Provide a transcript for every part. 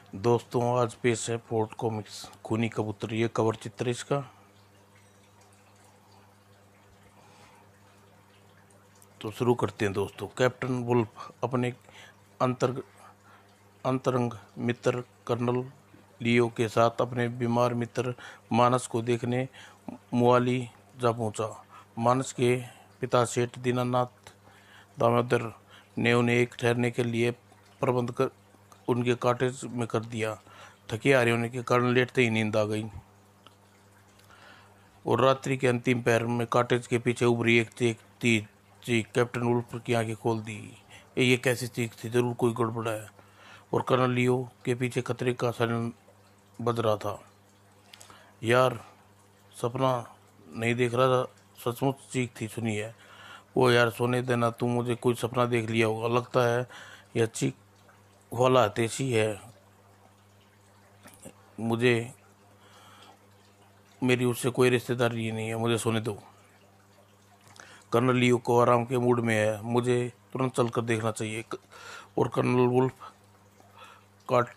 दोस्तों, आज पेश है फोर्ट कॉमिक्स खूनी कबूतर। ये कवर चित्र है इसका। तो शुरू करते हैं दोस्तों। कैप्टन वुल्फ अपने अंतर अंतरंग मित्र कर्नल लियो के साथ अपने बीमार मित्र मानस को देखने मुआली जा पहुंचा। मानस के पिता सेठ दीनानाथ दामोदर ने उन्हें एक ठहरने के लिए प्रबंध कर उनके कॉटेज में कर दिया। थके हारे होने के कारण लेटते ही नींद आ गई और रात्रि के अंतिम पहर में कॉटेज के पीछे उभरी एक चीख कैप्टन वुल्फ की आंखें खोल दी। ये कैसी चीख थी? जरूर कोई गड़बड़ है। और कर्नल लियो के पीछे खतरे का सायरन बज रहा था। यार, सपना नहीं देख रहा था, सचमुच चीख थी सुनी है। वो यार, सोने देना, तुम मुझे कोई सपना देख लिया होगा। लगता है यह चीख वाला तेजी है। मुझे मेरी उससे कोई रिश्तेदारी नहीं है, मुझे सोने दो। कर्नल लियो को आराम के मूड में है, मुझे तुरंत चलकर देखना चाहिए। और कर्नल वुल्फ काट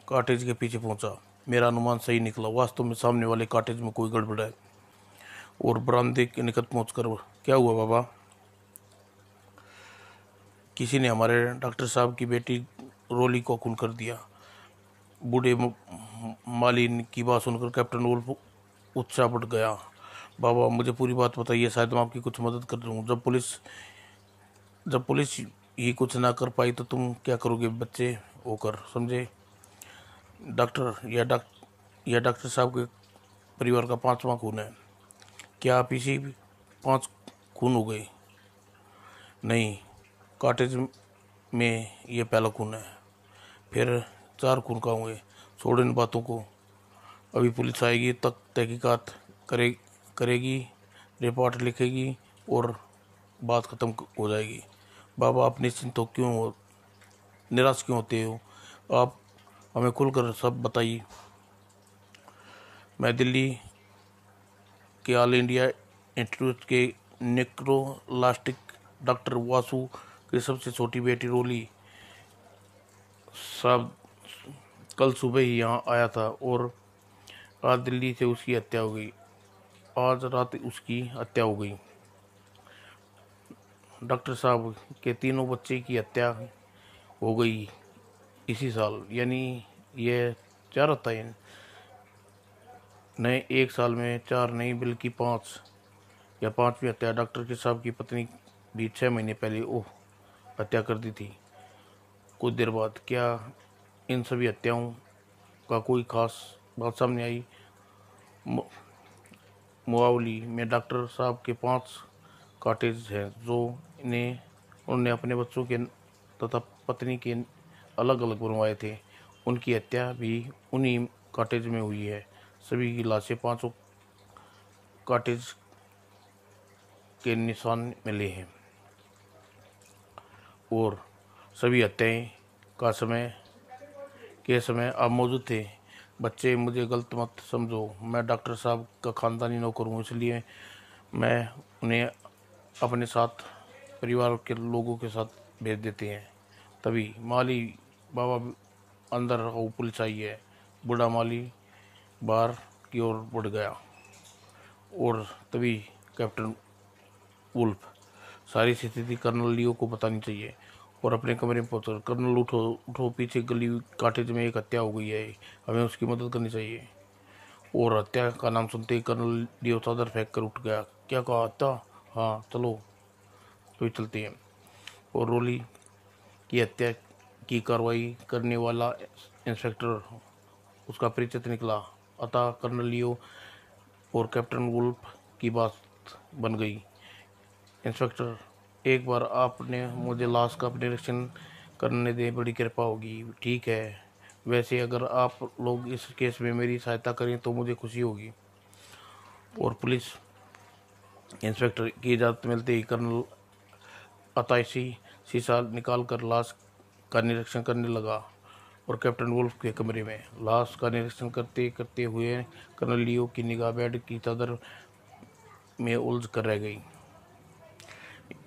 कॉटेज के पीछे पहुंचा। मेरा अनुमान सही निकला। वास्तव में सामने वाले कॉटेज में कोई गड़बड़ है। और बरामदे के निकट पहुंचकर, क्या हुआ बाबा? किसी ने हमारे डॉक्टर साहब की बेटी रोली को खून कर दिया। बूढ़े माली की बात सुनकर कैप्टन वुल्फ उत्साह बढ़ गया। बाबा, मुझे पूरी बात बताइए, शायद मैं आपकी कुछ मदद कर दूं। जब पुलिस ही कुछ ना कर पाई तो तुम क्या करोगे बच्चे होकर, समझे? यह डॉक्टर साहब के परिवार का 5वां खून है। क्या आप इसी 5 खून हो गए? नहीं, कॉटेज में यह पहला खून है। फिर 4 खून का हुए। छोड़ इन बातों को। अभी पुलिस आएगी, तक तहकीकात करेगी, रिपोर्ट लिखेगी और बात ख़त्म हो जाएगी। बाबा, आप निश्चिंत हो, निराश क्यों होते हो? आप हमें खुलकर सब बताइए। मैं दिल्ली के ऑल इंडिया इंस्टीट्यूट के नेक्रोलास्टिक डॉक्टर वासु की सबसे छोटी बेटी रोली साहब कल सुबह ही यहाँ आया था और आज दिल्ली से उसकी हत्या हो गई। आज रात उसकी हत्या हो गई। डॉक्टर साहब के तीनों बच्चे की हत्या हो गई इसी साल, यानी ये 4 होता है। नए 1 साल में 4 नहीं बल्कि 5 या 5वीं हत्या। डॉक्टर के साहब की पत्नी भी 6 महीने पहले हत्या कर दी थी कुछ देर बाद। क्या इन सभी हत्याओं का कोई खास बात सामने आई? मुआवली में डॉक्टर साहब के 5 कॉटेज हैं जो इन्हें उन्होंने अपने बच्चों के तथा पत्नी के अलग अलग बनवाए थे। उनकी हत्या भी उन्हीं कॉटेज में हुई है। सभी की लाशें 5 कॉटेज के निशान मिले हैं और सभी हत्याएं का समय आप मौजूद थे। बच्चे, मुझे गलत मत समझो, मैं डॉक्टर साहब का ख़ानदानी नौकर हूँ, इसलिए मैं उन्हें अपने साथ परिवार के लोगों के साथ भेज देते हैं। तभी माली, बाबा अंदर रहो, पुलिस आई है। बूढ़ा माली बाहर की ओर बढ़ गया और तभी कैप्टन वुल्फ, सारी स्थिति कर्नल लियो को बतानी चाहिए। और अपने कमरे में पहुंचकर, कर्नल उठो उठो, पीछे गली कॉटेज में एक हत्या हो गई है, हमें उसकी मदद करनी चाहिए। और हत्या का नाम सुनते ही कर्नल लियो चादर फेंक कर उठ गया। क्या कहा? हत्या? हाँ चलो, तो चलते हैं। और रोली की हत्या की कार्रवाई करने वाला इंस्पेक्टर उसका परिचित निकला। अतः कर्नल लियो और कैप्टन वुल्फ की बात बन गई। इंस्पेक्टर, एक बार आपने मुझे लाश का निरीक्षण करने दें, बड़ी कृपा होगी। ठीक है, वैसे अगर आप लोग इस केस में मेरी सहायता करें तो मुझे खुशी होगी। और पुलिस इंस्पेक्टर की इजाज़त मिलते ही कर्नल अतायशी शीशा निकाल कर लाश का निरीक्षण करने लगा। और कैप्टन वुल्फ के कमरे में लाश का निरीक्षण करते करते हुए कर्नल लियो की निगाह बेड की चादर में उलझ कर रह गई।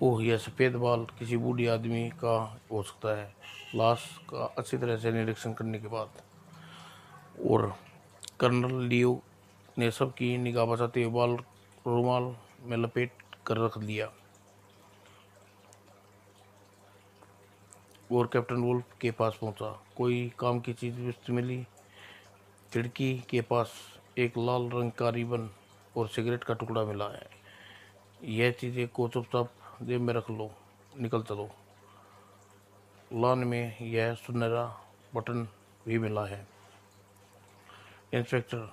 ओह, यह सफ़ेद बाल किसी बूढ़ी आदमी का हो सकता है। लाश का अच्छी तरह से निरीक्षण करने के बाद और कर्नल लियो ने सबकी निगाह बचाते हुए बाल रुमाल में लपेट कर रख दिया और कैप्टन वुल्फ के पास पहुंचा। कोई काम की चीज वस्तु मिली? खिड़की के पास एक लाल रंग का रिबन और सिगरेट का टुकड़ा मिला है। यह चीजें को चुपचाप जेब में रख लो, निकल चलो। लॉन में यह सुनहरा बटन भी मिला है। इंस्पेक्टर,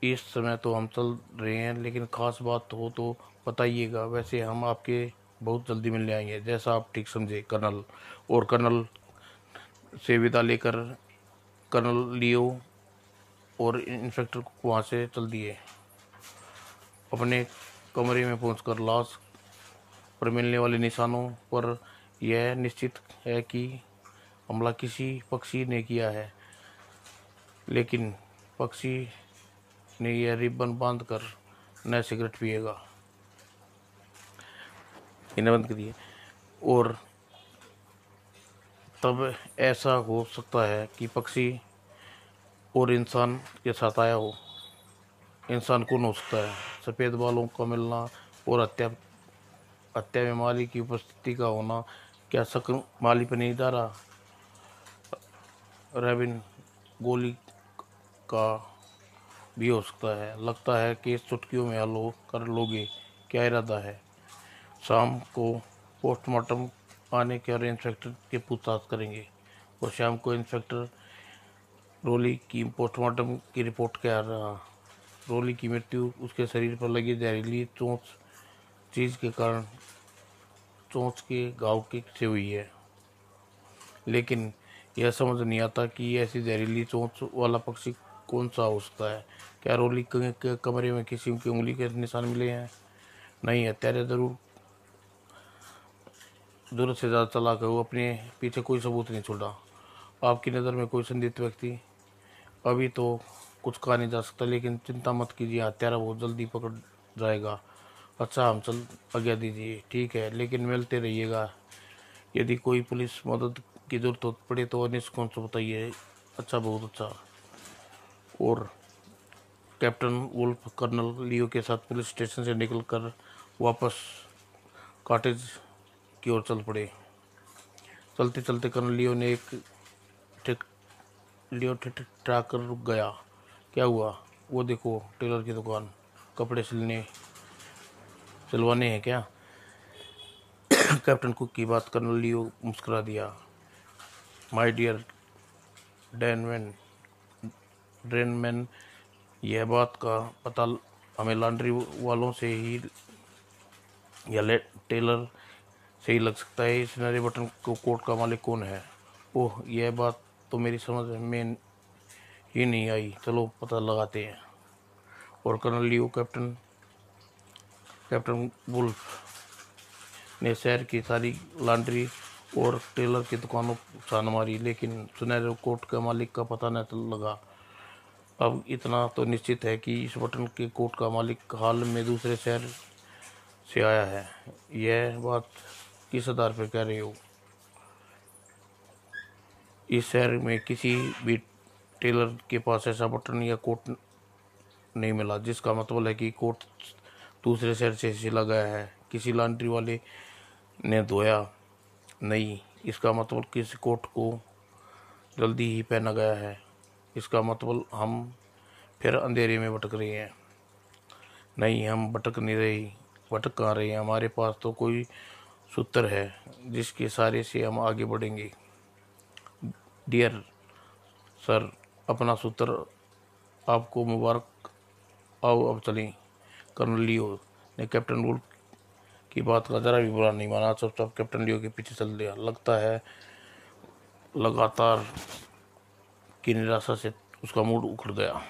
इस समय तो हम चल रहे हैं, लेकिन खास बात हो तो बताइएगा। वैसे हम आपके बहुत जल्दी मिलने आएंगे, जैसा आप ठीक समझे कर्नल। और कर्नल से विदा लेकर कर्नल लियो और इंस्पेक्टर को वहाँ से चल दिए। अपने कमरे में पहुंचकर लाश पर मिलने वाले निशानों पर यह निश्चित है कि हमला किसी पक्षी ने किया है, लेकिन पक्षी ने यह रिबन बांध कर नया सिगरेट पिएगा। इन्हें बंद करिए। और तब ऐसा हो सकता है कि पक्षी और इंसान के साथ आया हो। इंसान कौन हो सकता है? सफ़ेद बालों का मिलना और हत्या में माली की उपस्थिति का होना। क्या शक माली पर नहीं जा रहा? रेबिन गोली का भी हो सकता है। लगता है कि चुटकियों में हल कर लोगे। क्या इरादा है? शाम को पोस्टमार्टम आने के और इंस्पेक्टर के पूछताछ करेंगे। और शाम को इंस्पेक्टर रोली की पोस्टमार्टम की रिपोर्ट क्या रहा? रोली की मृत्यु उसके शरीर पर लगी जहरीली चोंच चीज के कारण चोंच के घाव के से हुई है, लेकिन यह समझ नहीं आता कि ऐसी जहरीली चोंच वाला पक्षी कौन सा हो सकता है। क्या रोली के कमरे में किसी की उंगली के निशान मिले हैं? नहीं, हत्यारे जरूरत से ज़्यादा चालाक है। वो अपने पीछे कोई सबूत नहीं छोड़ा। आपकी नज़र में कोई संदिग्ध व्यक्ति? अभी तो कुछ कहा नहीं जा सकता, लेकिन चिंता मत कीजिए, हत्यारा बहुत जल्दी पकड़ जाएगा। अच्छा, हम चल आज्ञा दीजिए। ठीक है, लेकिन मिलते रहिएगा। यदि कोई पुलिस मदद की जरूरत पड़े तो निष्कंठ बताइए। अच्छा, बहुत अच्छा। और कैप्टन वुल्फ कर्नल लियो के साथ पुलिस स्टेशन से निकलकर वापस कॉटेज की ओर चल पड़े। चलते चलते कर्नल लियो ने ठिक ठिठका कर रुक गया। क्या हुआ? वो देखो, टेलर की दुकान। कपड़े सिलवाने हैं क्या? कैप्टन कुक की बात कर्नल लियो मुस्कुरा दिया। माय डियर ड्रेनमैन, यह बात का पता हमें लॉन्ड्री वालों से ही या टेलर से ही लग सकता है। इस नए बटन को कोट का मालिक कौन है? ओह, यह बात तो मेरी समझ में ही नहीं आई। चलो पता लगाते हैं। और कर्नल लियो कैप्टन वुल्फ ने शहर की सारी लॉन्ड्री और टेलर की दुकानों छान मारी, लेकिन सुनहरे कोट के मालिक का पता न लगा। अब इतना तो निश्चित है कि इस बटन के कोट का मालिक हाल में दूसरे शहर से आया है। यह बात किस आधार पर कह रहे हो? इस शहर में किसी भी टेलर के पास ऐसा बटन या कोट नहीं मिला, जिसका मतलब है कि कोट दूसरे शहर से सिला गया है। किसी लॉन्ड्री वाले ने धोया नहीं, इसका मतलब किसी कोट को जल्दी ही पहना गया है। इसका मतलब हम फिर अंधेरे में भटक रहे हैं। नहीं, हम भटक नहीं रहे। भटक कहाँ रहे हैं? हमारे पास तो कोई सूत्र है जिसके सहारे से हम आगे बढ़ेंगे। डियर सर, अपना सूत्र आपको मुबारक। आओ अब चलें। कर्नल लियो ने कैप्टन वुल्फ की बात का जरा भी बुरा नहीं माना। चुपचाप कैप्टन लियो के पीछे चल दिया। लगता है लगातार की निराशा से उसका मूड उखड़ गया।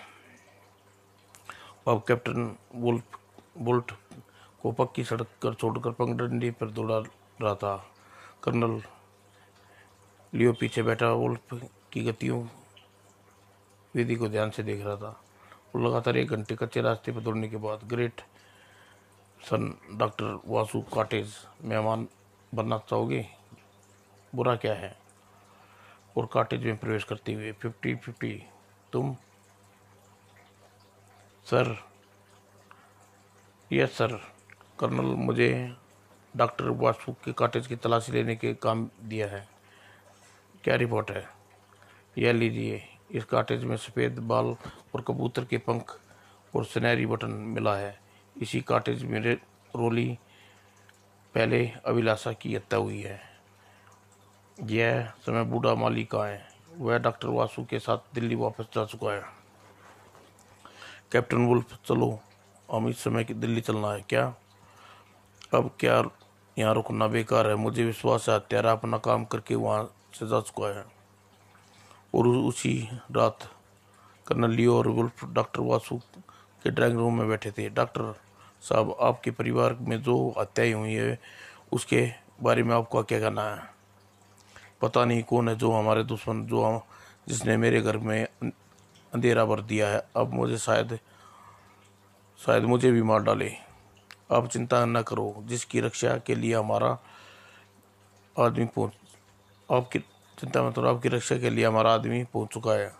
अब कैप्टन बुल्ट को पक्की सड़क कर छोड़कर पगडंडी पर दौड़ा रहा था। कर्नल लियो पीछे बैठा वुल्फ की गतियों विधि को ध्यान से देख रहा था। वो लगातार 1 घंटे कच्चे रास्ते पर दौड़ने के बाद ग्रेट सन डॉक्टर वासु कॉटेज मेहमान बनना चाहोगे? बुरा क्या है? और कॉटेज में प्रवेश करते हुए 50-50 तुम? Sir, yes sir. कर्नल, मुझे डॉक्टर वासु के कॉटेज की तलाशी लेने के काम दिया है। क्या रिपोर्ट है? यह लीजिए। इस कॉटेज में सफ़ेद बाल और कबूतर के पंख और सुनहरी बटन मिला है। इसी कॉटेज में रोली पहले अभिलाषा की हत्या हुई है। यह समय बूढ़ा माली का है। वह डॉक्टर वासु के साथ दिल्ली वापस जा चुका है। कैप्टन वुल्फ, चलो, हम इस समय की दिल्ली चलना है क्या? अब क्या यहाँ रुकना बेकार है। मुझे विश्वास है हत्यारा अपना काम करके वहाँ से जा चुका है। और उसी रात कर्नल लियो और वुल्फ डॉक्टर वासु के ड्राइंग रूम में बैठे थे। डॉक्टर साहब, आपके परिवार में जो हत्याएं हुई है उसके बारे में आपका क्या कहना है? पता नहीं कौन है जो हमारे दुश्मन, जिसने मेरे घर में अंधेरा भर दिया है। अब मुझे शायद मुझे भी मार डाले। आप चिंता न करो, जिसकी रक्षा के लिए हमारा आदमी पहुंच आपकी चिंता मत करो, आपकी रक्षा के लिए हमारा आदमी पहुंच चुका है।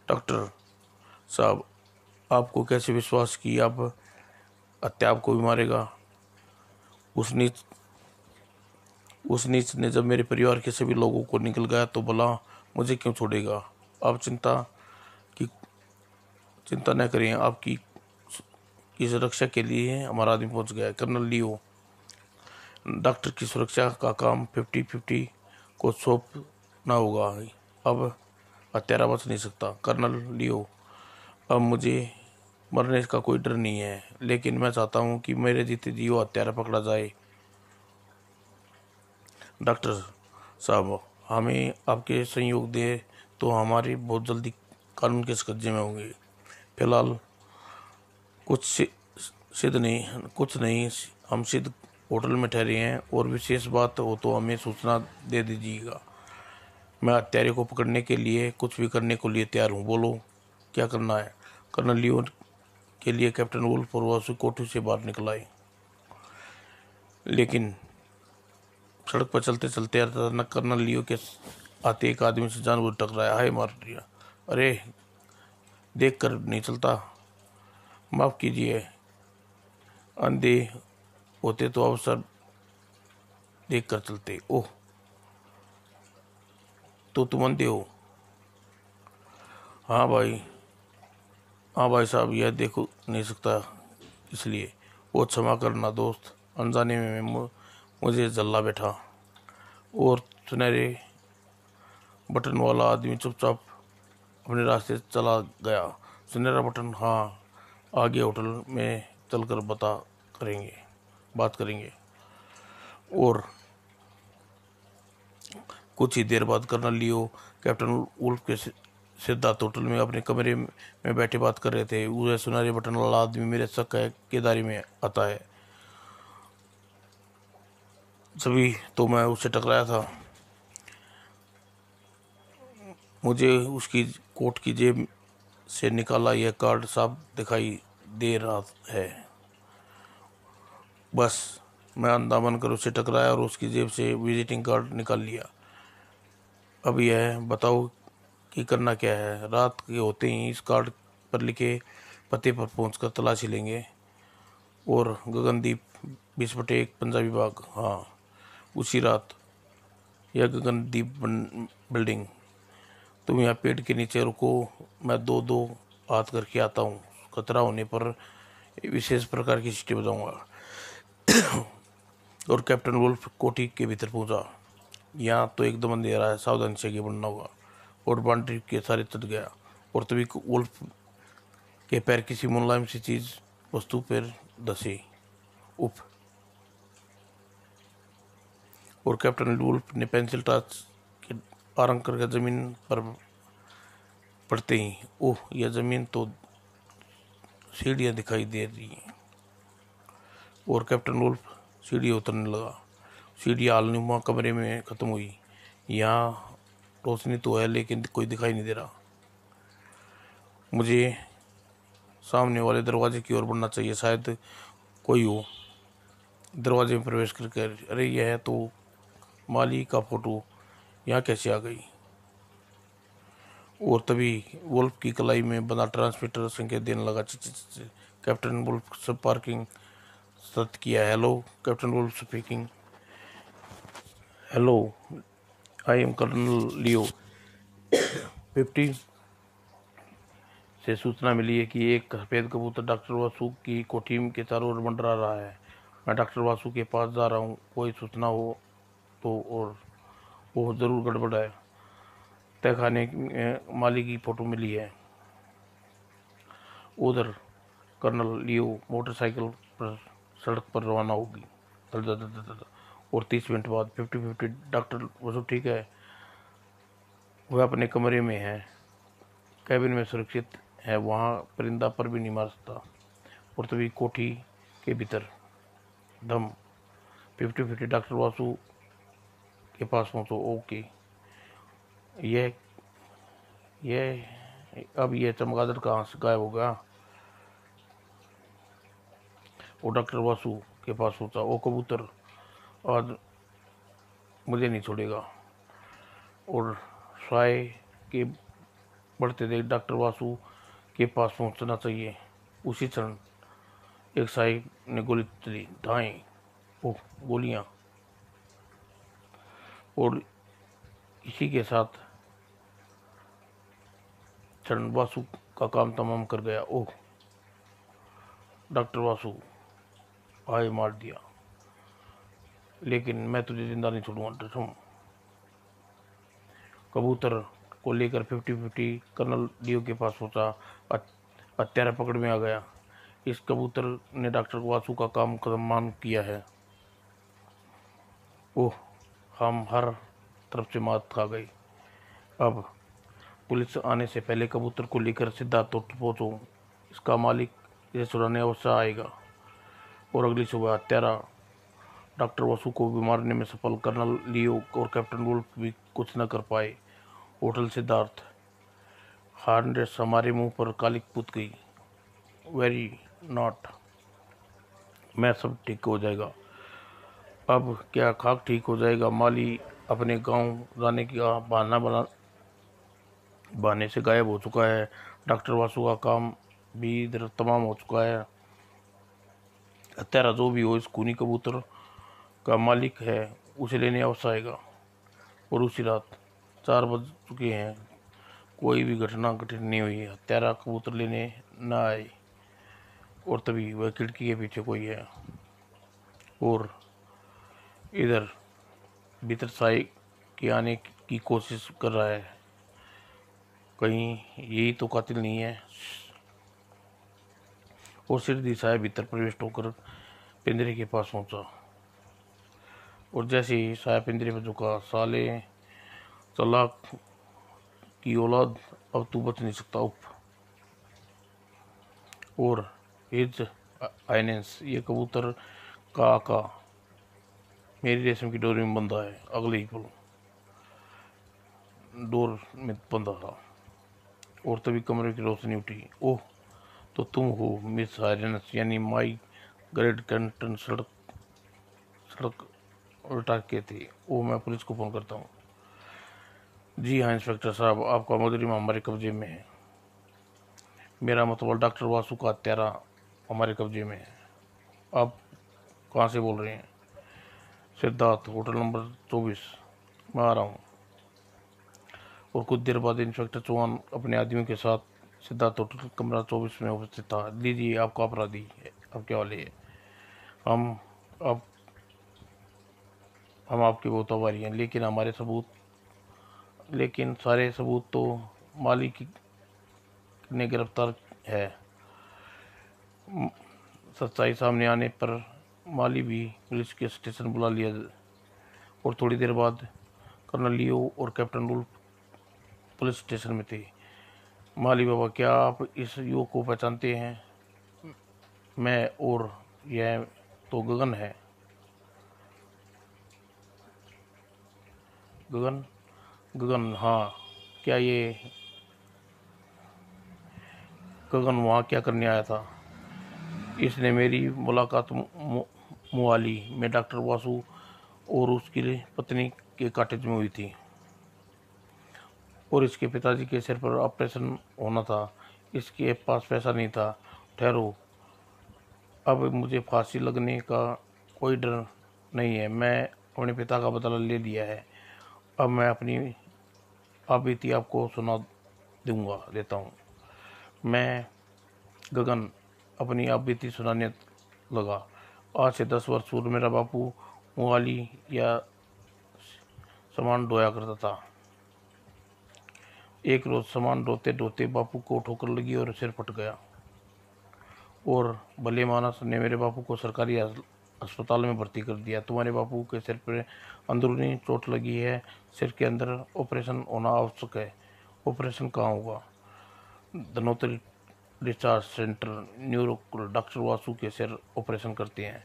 डॉक्टर साहब, आपको कैसे विश्वास कि आप हत्या आपको भी मारेगा? उस नीच ने जब मेरे परिवार के सभी लोगों को निकल गया तो भला मुझे क्यों छोड़ेगा? आप चिंता न करें, आपकी की सुरक्षा के लिए हमारा आदमी पहुंच गया है। कर्नल लियो, डॉक्टर की सुरक्षा का काम 50-50 को सौंपना होगा। अब हत्यारा बच नहीं सकता। कर्नल लियो, अब मुझे मरने का कोई डर नहीं है, लेकिन मैं चाहता हूं कि मेरे जीते जी वो हत्यारा पकड़ा जाए। डॉक्टर साहब, हमें आपके सहयोग दे तो हमारी बहुत जल्दी कानून के कब्जे में होंगे। फिलहाल कुछ नहीं, हम सिद्ध होटल में ठहरे हैं, और विशेष बात हो तो हमें सूचना दे दीजिएगा। मैं हत्यारे को पकड़ने के लिए कुछ भी करने को लिए तैयार हूँ। बोलो, क्या करना है? कर्नल लियो के लिए कैप्टन वुल्फ और वासु कोठरी से बाहर निकल आए। लेकिन सड़क पर चलते चलते अचानक कर्नल लियो के आते एक आदमी से जानबूझ टकराया। हाय मार दिया। अरे, देख कर नहीं चलता? माफ कीजिए, अंधे होते तो अवसर देख कर चलते। ओह, तो तुम अंधे हो? हाँ भाई, हाँ भाई साहब, यह देखो नहीं सकता, इसलिए। वो क्षमा करना दोस्त, अनजाने में मुझे जल्ला बैठा। और सुनहरे बटन वाला आदमी चुपचाप अपने रास्ते चला गया। सुनहरा बटन, हाँ, आगे होटल में चलकर बात करेंगे। और कुछ ही देर बाद कर्नल लियो कैप्टन वुल्फ के सिद्धार्थ होटल में अपने कमरे में बैठे बात कर रहे थे। वह सुनहरे बटन वाला आदमी मेरे शक है केदारी में आता है। सभी तो मैं उससे टकराया था। मुझे उसकी कोट की जेब से निकाला यह कार्ड साफ दिखाई दे रहा है। बस मैं अंधा बनकर उससे टकराया और उसकी जेब से विजिटिंग कार्ड निकाल लिया। अब यह बताओ कि करना क्या है? रात के होते ही इस कार्ड पर लिखे पते पर पहुंचकर तलाशी लेंगे। और गगनदीप 20/1 पंजाबी बाग, हाँ, उसी रात। यह गगनदीप बिल्डिंग। तुम यहाँ पेड़ के नीचे रुको, मैं दो दो हाथ करके आता हूँ। खतरा होने पर विशेष प्रकार की सीटी बजाऊंगा। और कैप्टन वुल्फ कोठी के भीतर पहुंचा। यहाँ तो एकदम अंधेरा है, सावधानी से आगे बढ़ना होगा। और बाउंड्री के सारे चढ़ गया, और तभी वुल्फ के पैर किसी मुलायम सी चीज वस्तु पर धसे। उफ! और कैप्टन वुल्फ ने पेंसिल टॉर्च के आरंभ करके जमीन पर पड़ते ही, ओह, यह जमीन तो सीढ़ियाँ दिखाई दे रही हैं। और कैप्टन वुल्फ सीढ़ी उतरने लगा। सीढ़ी आलनुमा कमरे में खत्म हुई। यहाँ रोशनी तो है, लेकिन कोई दिखाई नहीं दे रहा। मुझे सामने वाले दरवाजे की ओर बढ़ना चाहिए, शायद कोई हो। दरवाजे में प्रवेश करके, अरे यह है तो माली का फोटो, यहाँ कैसे आ गई। और तभी वुल्फ की कलाई में बना ट्रांसमीटर संकेत देने लगा। कैप्टन वुल्फ सब पार्किंग सत किया। Hello captain Wolf speaking. Hello, I am colonel Leo. 50 से सूचना मिली है कि एक सफेद कबूतर डॉक्टर वासु की कोठी के चारों ओर मंडरा रहा है। मैं डॉक्टर वासु के पास जा रहा हूँ, कोई सूचना हो तो। और वो ज़रूर गड़बड़ है। तहखाने में माली की फ़ोटो मिली है। उधर कर्नल लियो मोटरसाइकिल पर सड़क पर रवाना होगी। और 30 मिनट बाद 50-50 डॉक्टर वासु ठीक है, वह अपने कमरे में है, कैबिन में सुरक्षित है, वहाँ परिंदा पर भी नहीं मार सकता। और तभी कोठी के भीतर धम। 50-50 डॉक्टर वासु के पास पहुँचो। ओके, यह अब यह चमगादड़ कहाँ से गायब हो गया। वो डॉक्टर वासु के पास पहुँचा। ओ कबूतर, आज मुझे नहीं छोड़ेगा। और साय के बढ़ते देख डॉक्टर वासु के पास पहुँचना चाहिए। उसी क्षण एक साय ने गोली चली। दाएं। ओह, गोलियां। और इसी के साथ क्षण वासु का काम तमाम कर गया। ओह, डॉक्टर वासु आए मार दिया, लेकिन मैं तुझे जिंदा नहीं छोड़ूंगा। कबूतर को लेकर 50-50 कर्नल लियो के पास पहुंचा। हत्यारा पकड़ में आ गया। इस कबूतर ने डॉक्टर वासु का काम तमाम किया है। ओह, हम हर तरफ से मात खा गई। अब पुलिस आने से पहले कबूतर को लेकर सिद्धार्थ तोट पहुंचो। इसका मालिक इसे छुड़ाने अवश्य आएगा। और अगली सुबह हत्यारा डॉक्टर वासु को भी मारने में सफल। कर्नल लियो और कैप्टन वुल्फ भी कुछ न कर पाए। होटल सिद्धार्थ। हार्नेस हमारे मुंह पर कालिक पुत गई। Very not. मैं सब ठीक हो जाएगा। अब क्या खाक ठीक हो जाएगा। माली अपने गांव जाने का बहाने से गायब हो चुका है। डॉक्टर वासु का काम भी इधर तमाम हो चुका है। हत्यारा जो भी हो, इस खूनी कबूतर का मालिक है, उसे लेने अवश्य आएगा। और उसी रात 4 बज चुके हैं, कोई भी घटना घटित नहीं हुई। हत्यारा कबूतर लेने न आए। और तभी वह खिड़की के पीछे कोई है। और इधर भीतर साय के आने की कोशिश कर रहा है। कहीं यही तो कातिल नहीं है। और सिर साय भीतर प्रवेश होकर पिंजरे के पास पहुंचा। और जैसे ही साया पिंजरे पर झुका, साले चालाक की औलाद, अब तू बच नहीं सकता। उप। और हिज आइनेंस, ये कबूतर का आका मेरी रेशम की डोरी में बंधा है। अगले ही पल डोर में बंधा था। और तभी कमरे की रोशनी उठी। ओह, तो तुम हो मिस आयरनस, यानी माई ग्रेट कैंटन। सड़क उल्टा के थे। ओह, मैं पुलिस को फ़ोन करता हूँ। जी हाँ इंस्पेक्टर साहब, आपका मुजरिम हमारे कब्जे में है। मेरा मतलब डॉक्टर वासु का हत्यारा हमारे कब्जे में है। आप कहाँ से बोल रहे हैं। Siddharth, hotel number 24। मैं आ रहा हूँ। और कुछ देर बाद इंस्पेक्टर चौहान अपने आदमियों के साथ सिद्धार्थ होटल कमरा 24 में उपस्थित था। लीजिए आपका अपराधी है, अब क्या वाले है। हम अब हम आपके बहुत आभारी हैं, लेकिन सारे सबूत तो मालिक ने गिरफ्तार है। सच्चाई सामने आने पर माली भी पुलिस के स्टेशन बुला लिया। और थोड़ी देर बाद कर्नल लियो और कैप्टन वुल्फ पुलिस स्टेशन में थे। माली बाबा, क्या आप इस युवक को पहचानते हैं। मैं, और यह तो गगन है। गगन? गगन, हाँ। क्या गगन वहाँ क्या करने आया था। इसने मेरी मुलाकात मुआली में डॉक्टर वासु और उसकी पत्नी के कॉटेज में हुई थी और इसके पिताजी के सिर पर ऑपरेशन होना था। इसके पास पैसा नहीं था। ठहरो, अब मुझे फांसी लगने का कोई डर नहीं है। मैं अपने पिता का बदला ले लिया है। अब मैं अपनी आप बीती आपको सुना देता हूँ। मैं गगन अपनी आप बीती सुनाने लगा। आज से 10 वर्ष पूर्व मेरा बापू मुआली या सामान ढोया करता था। एक रोज सामान ढोते ढोते बापू को ठोकर लगी और सिर फट गया और भले मानस ने मेरे बापू को सरकारी अस्पताल में भर्ती कर दिया। तुम्हारे बापू के सिर पर अंदरूनी चोट लगी है। सिर के अंदर ऑपरेशन होना आवश्यक है। ऑपरेशन कहाँ होगा? Dhanvantari discharge centre, neuro doctor Vasu के सिर ऑपरेशन करते हैं।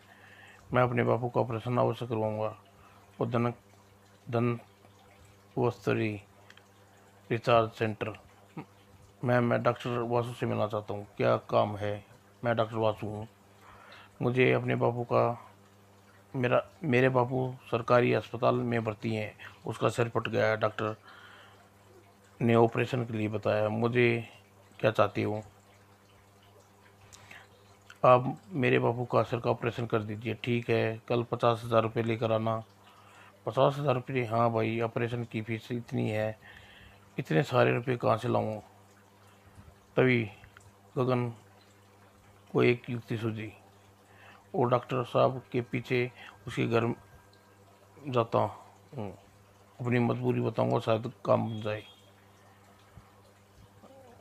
मैं अपने बापू का ऑपरेशन अवश्य करवाऊंगा। और धनवस्तरी रिचार्ज सेंटर। मैं डॉक्टर वासु से मिलना चाहता हूँ। क्या काम है? मैं डॉक्टर वासु हूँ। मुझे अपने बापू का मेरे बापू सरकारी अस्पताल में भर्ती हैं। उसका सिर फट गया है। डॉक्टर ने ऑपरेशन के लिए बताया। मुझे क्या चाहती हो? आप मेरे बापू का सिर का ऑपरेशन कर दीजिए। ठीक है, कल 50,000 रुपये लेकर आना। 50,000 रुपये? हाँ भाई, ऑपरेशन की फीस इतनी है, इतने सारे रुपये कहाँ से लाऊं? तभी गगन को एक युक्ति सूझी और डॉक्टर साहब के पीछे उसके घर जाता हूँ। अपनी मजबूरी बताऊंगा, शायद काम बन जाए।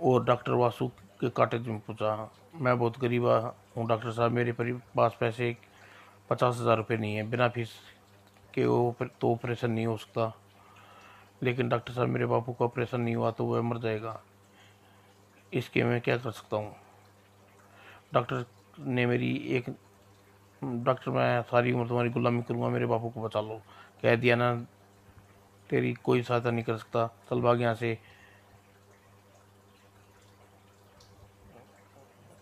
और डॉक्टर वासु के कॉटेज में पूछा। मैं बहुत गरीब हूँ डॉक्टर साहब, मेरे पास पैसे 50,000 रुपये नहीं है। बिना फीस के तो ऑपरेशन नहीं हो सकता। लेकिन डॉक्टर साहब, मेरे बापू का ऑपरेशन नहीं हुआ तो वह मर जाएगा। इसके मैं क्या कर सकता हूँ? डॉक्टर ने मेरी एक डॉक्टर, मैं सारी उम्र तुम्हारी गुलामी करूँगा, मेरे बापू को बचा लो। कह दिया ना, तेरी कोई सहायता नहीं कर सकता। चल भाग यहाँ से।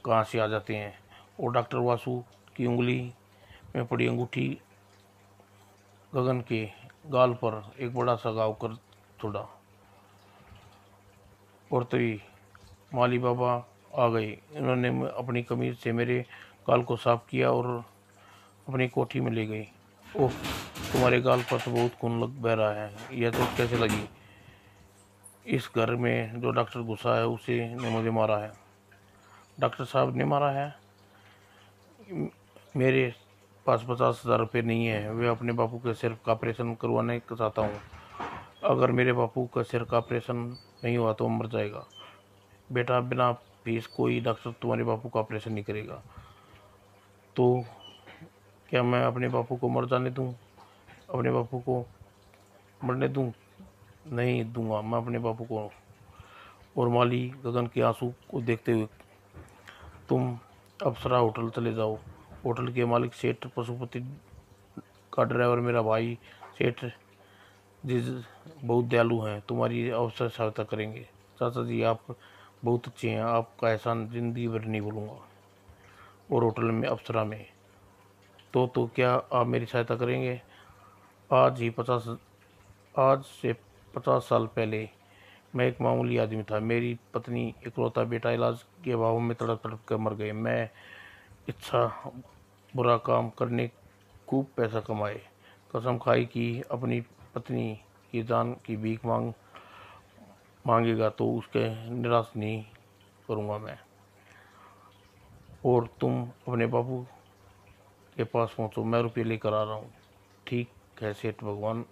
कहाँ से आ जाते हैं। और डॉक्टर वासु की उंगली में पड़ी अंगूठी गगन के गाल पर एक बड़ा सा घाव कर छोड़ा। और तभी माली बाबा आ गए। इन्होंने अपनी कमीज से मेरे गाल को साफ किया और अपनी कोठी में ले गई। ओह, तुम्हारे गाल पर तो बहुत खून बह रहा है। यह तो कैसे लगी? इस घर में जो डॉक्टर घुसा है उसी ने मुझे मारा है। डॉक्टर साहब ने मारा है? मेरे पास 50,000 रुपये नहीं है। वे अपने बापू के सिर का ऑपरेशन करवाने चाहता हूँ। अगर मेरे बापू का सिर का ऑपरेशन नहीं हुआ तो मर जाएगा। बेटा, बिना फीस कोई डॉक्टर तुम्हारे बापू का ऑपरेशन नहीं करेगा। तो क्या मैं अपने बापू को मर जाने दूं? अपने बापू को मरने दूं? नहीं दूंगा मैं अपने बापू को। और माली गगन के आंसू को देखते हुए, तुम अप्सरा होटल चले जाओ। होटल के मालिक सेठ पशुपति का ड्राइवर मेरा भाई सेठ जी बहुत दयालु हैं, तुम्हारी अवश्य सहायता करेंगे। चाचा जी, आप बहुत अच्छे हैं, आपका एहसान जिंदगी भर नहीं भूलूंगा। और होटल में अप्सरा में तो क्या आप मेरी सहायता करेंगे? आज से 50 साल पहले मैं एक मामूली आदमी था। मेरी पत्नी इकलौता बेटा इलाज के अभाव में तड़प तड़प कर मर गए। मैं इच्छा बुरा काम करने खूब पैसा कमाए, कसम खाई कि अपनी पत्नी की जान की भीख मांगेगा तो उसके निराश नहीं करूँगा मैं। और तुम अपने बाबू के पास पहुँचो, मैं रुपये लेकर आ रहा हूँ। ठीक है सेठ, भगवान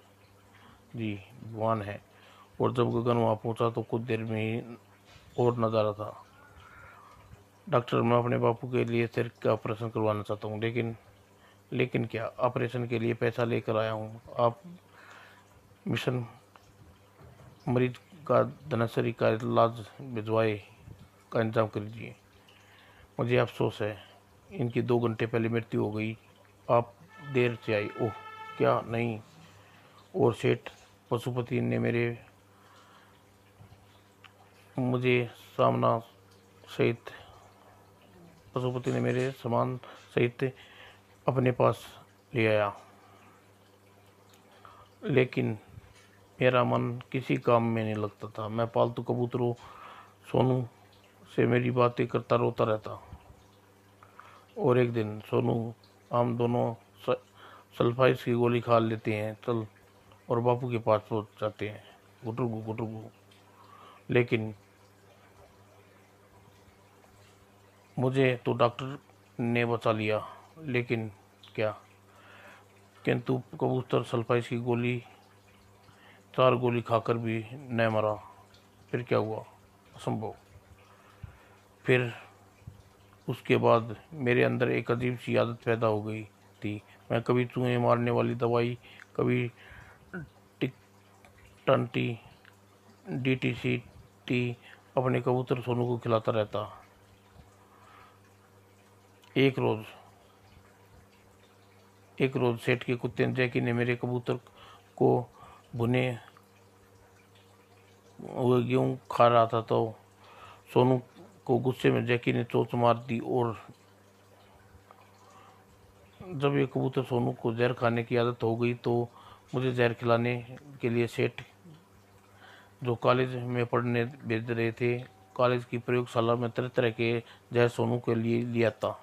जी भगवान है। और जब गगन वहाँ पहुँचा तो कुछ देर में ही और नज़ारा था। डॉक्टर, मैं अपने बापू के लिए सिर का ऑपरेशन करवाना चाहता हूँ। लेकिन क्या? ऑपरेशन के लिए पैसा लेकर आया हूँ। आप मिशन मरीज का धनसरी का इलाज भिजवाए का इंतजाम कर दीजिए। मुझे अफसोस है, इनकी 2 घंटे पहले मृत्यु हो गई। आप देर से आई। ओह, क्या नहीं? और सेठ पशुपति ने मुझे सामना सहित पशुपति ने मेरे सामान सहित अपने पास ले आया, लेकिन मेरा मन किसी काम में नहीं लगता था। मैं पालतू कबूतरों सोनू से मेरी बातें करता रोता रहता। और एक दिन, सोनू, हम दोनों सल्फाइस की गोली खा लेते हैं, चल, और बापू के पास पहुंच जाते हैं, गुटुरगु गुटुरगु। लेकिन मुझे तो डॉक्टर ने बचा लिया, लेकिन क्या, किंतु कबूतर सल्फाइस की गोली 4 गोली खाकर भी न मरा। फिर क्या हुआ? असंभव। फिर उसके बाद मेरे अंदर एक अजीब सी आदत पैदा हो गई थी। मैं कभी चूहे मारने वाली दवाई, कभी टंटी DTCT अपने कबूतर सोनू को खिलाता रहता। एक रोज सेठ के कुत्ते जैकी ने मेरे कबूतर को भुने हुए गेहूं खा रहा था, तो सोनू को गुस्से में जैकी ने चोंच मार दी। और जब ये कबूतर सोनू को जहर खाने की आदत हो गई, तो मुझे जहर खिलाने के लिए सेठ, जो कॉलेज में पढ़ने भेज रहे थे, कॉलेज की प्रयोगशाला में तरह तरह के जहर सोनू के लिए लिया था।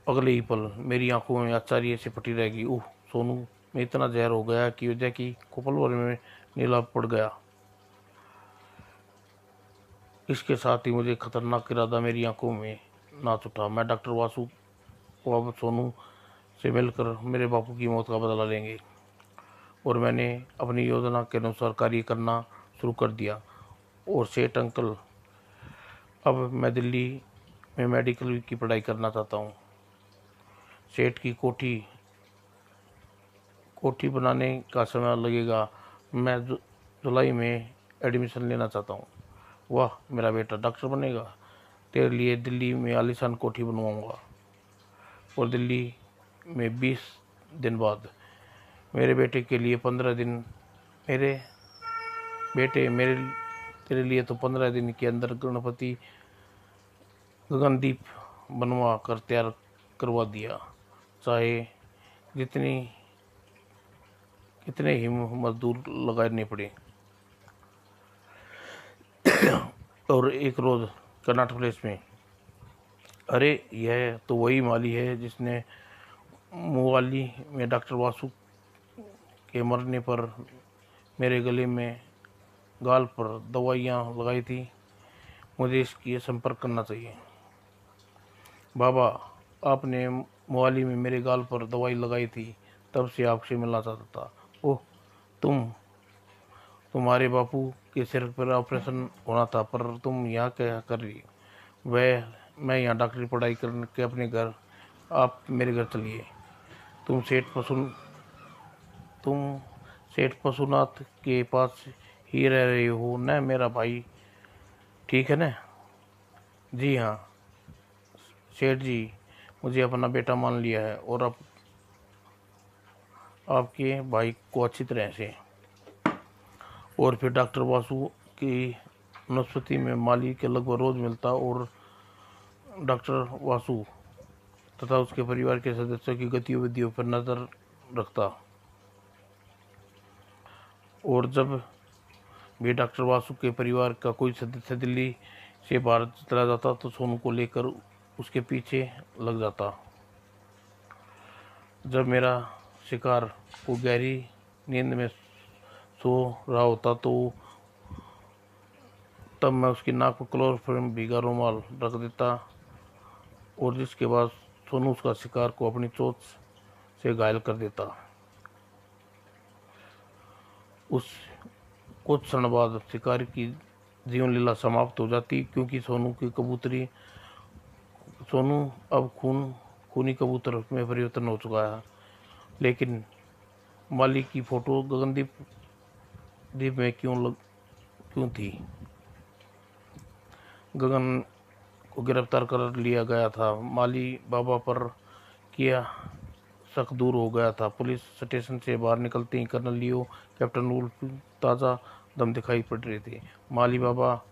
अगले ही पल मेरी आंखों में आश्चर्य से फटी रहेगी। ओह, सोनू में इतना जहर हो गया कि जैकी को पल भर में नीला पड़ गया। इसके साथ ही मुझे खतरनाक इरादा मेरी आंखों में नाच उठा। मैं डॉक्टर वासु को अब सोनू से मिलकर मेरे बापू की मौत का बदला लेंगे। और मैंने अपनी योजना के अनुसार कार्य करना शुरू कर दिया। और सेठ अंकल, अब मैं दिल्ली में मेडिकल की पढ़ाई करना चाहता हूँ। सेठ की कोठी बनाने का समय लगेगा। मैं जुलाई में एडमिशन लेना चाहता हूँ। वाह, मेरा बेटा डॉक्टर बनेगा। तेरे लिए दिल्ली में आलीशान कोठी बनवाऊंगा। और दिल्ली में 20 दिन बाद मेरे बेटे के लिए 15 दिन, मेरे बेटे मेरे तेरे लिए तो 15 दिन के अंदर गणपति गगनदीप बनवा कर तैयार करवा दिया, चाहे कितने ही मजदूर लगाने पड़े। और एक रोज कर्नाटक प्लेस में, अरे यह तो वही माली है जिसने मुवाली में डॉक्टर वासु के मरने पर मेरे गले में गाल पर दवाइयाँ लगाई थी। मुझे इसकी संपर्क करना चाहिए। बाबा, आपने मुवाली में मेरे गाल पर दवाई लगाई थी, तब से आपसे मिलना चाहता था। ओह, तुम्हारे बापू के सिर पर ऑपरेशन होना था, पर तुम यहाँ क्या कर रही? मैं यहाँ डॉक्टरी पढ़ाई करके अपने घर, आप मेरे घर चलिए। तुम सेठ पशुनाथ के पास ही रह रहे हो न मेरा भाई, ठीक है ना? जी हाँ सेठ जी, मुझे अपना बेटा मान लिया है, और अब आपके भाई को अच्छी तरह से। और फिर डॉक्टर वासु की वनस्पति में माली के लगभग रोज मिलता और डॉक्टर वासु तथा उसके परिवार के सदस्यों की गतिविधियों पर नजर रखता। और जब भी डॉक्टर वासु के परिवार का कोई सदस्य दिल्ली से भारत चला जाता, तो सोनू को लेकर उसके पीछे लग जाता। जब मेरा शिकार को गहरी नींद में सो रहा होता, तो तब मैं उसकी नाक पर क्लोरोफॉर्म भीगा रुमाल रख देता, और जिसके बाद सोनू उसका शिकार को अपनी चोंच से घायल कर देता। उस कुछ क्षण बाद शिकारी की जीवन लीला समाप्त हो जाती, क्योंकि सोनू अब खूनी कबूतर में परिवर्तन हो चुका है। लेकिन माली की फोटो गगनदीप में क्यों थी? गगन को गिरफ्तार कर लिया गया था। माली बाबा पर किया शक दूर हो गया था। पुलिस स्टेशन से बाहर निकलते ही कर्नल लियो, कैप्टन वुल्फ ताज़ा दम दिखाई पड़ रहे थे। माली बाबा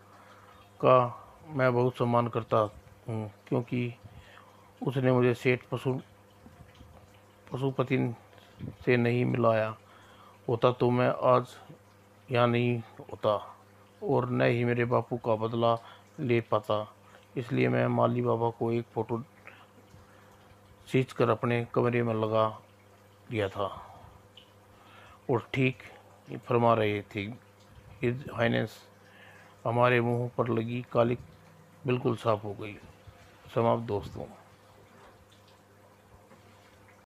का मैं बहुत सम्मान करता हूँ, क्योंकि उसने मुझे सेठ पशुपति से नहीं मिलाया होता तो मैं आज यहाँ नहीं होता, और न ही मेरे बापू का बदला ले पाता। इसलिए मैं माली बाबा को एक फ़ोटो खींच कर अपने कमरे में लगा दिया था। और ठीक फरमा रहे थे हिज हाइनेस। हमारे मुंह पर लगी कालिक बिल्कुल साफ हो गई। समाप्त दोस्तों।